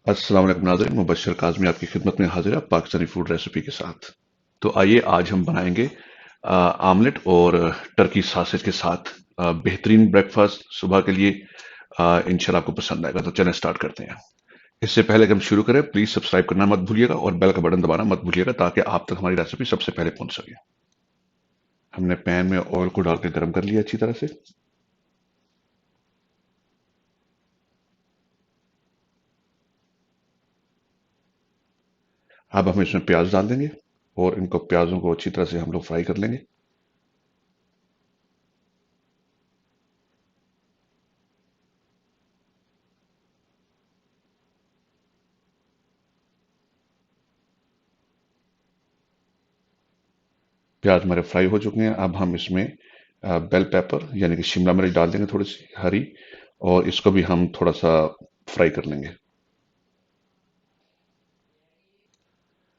अस्सलाम वालेकुम नाज़रीन, मुबश्शिर काज़मी आपकी खिदमत में हाजिर है पाकिस्तानी फूड रेसिपी के साथ। तो आइए आज हम बनाएंगे आमलेट और टर्की सासेज के साथ बेहतरीन ब्रेकफास्ट सुबह के लिए। इंशाल्लाह आपको पसंद आएगा। तो चलें स्टार्ट करते हैं। इससे पहले कि हम शुरू करें, प्लीज सब्सक्राइब करना मत भूलिएगा और बेल का बटन दबाना मत भूलिएगा ताकि आप तक हमारी रेसिपी सबसे पहले पहुंच सके। हमने पैन में ऑयल को डालकर गर्म कर लिया अच्छी तरह से। अब हम इसमें प्याज डाल देंगे और इनको प्याजों को अच्छी तरह से हम लोग फ्राई कर लेंगे। प्याज हमारे फ्राई हो चुके हैं। अब हम इसमें बेल पेपर यानी कि शिमला मिर्च डाल देंगे थोड़ी सी हरी, और इसको भी हम थोड़ा सा फ्राई कर लेंगे।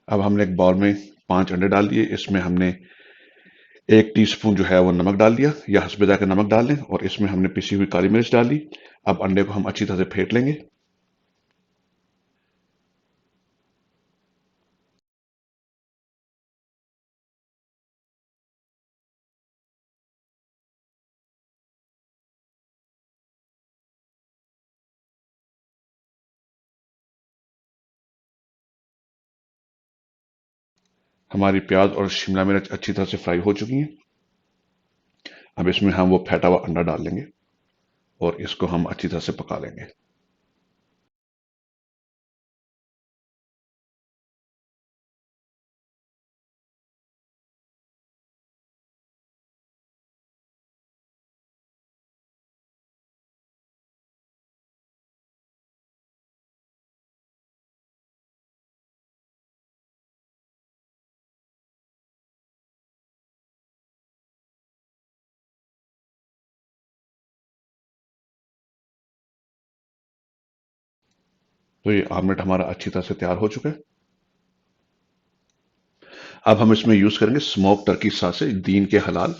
अब हमने एक बाउल में 5 अंडे डाल दिए। इसमें हमने 1 टीस्पून जो है वो नमक डाल दिया, या हस्बे जायका नमक डाल लें, और इसमें हमने पिसी हुई काली मिर्च डाल दी। अब अंडे को हम अच्छी तरह से फेंट लेंगे। हमारी प्याज और शिमला मिर्च अच्छी तरह से फ्राई हो चुकी हैं। अब इसमें हम वो फेंटा हुआ अंडा डाल लेंगे और इसको हम अच्छी तरह से पका लेंगे। तो ये आमलेट हमारा अच्छी तरह से तैयार हो चुका है। अब हम इसमें यूज करेंगे स्मोक टर्की सासेज दीन के हलाल।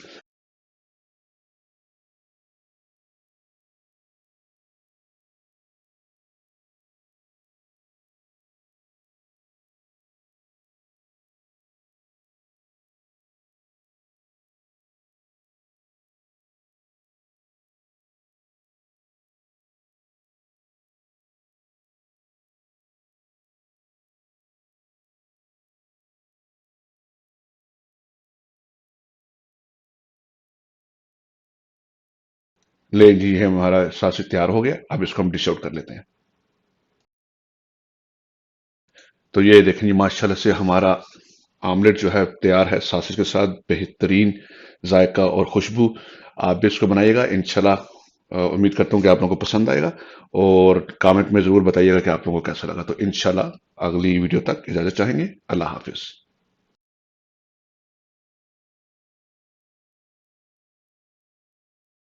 ले जी, है हमारा सासेज तैयार हो गया। अब इसको हम डिश आउट कर लेते हैं। तो ये देखेंगे माशाल्लाह से हमारा आमलेट जो है तैयार है सासेज के साथ। बेहतरीन जायका और खुशबू। आप भी इसको बनाइएगा इंशाल्लाह। उम्मीद करता हूँ कि आप लोगों को पसंद आएगा, और कमेंट में जरूर बताइएगा कि आप लोगों को कैसा लगा। तो इंशाल्लाह अगली वीडियो तक इजाजत चाहेंगे। अल्लाह हाफिज।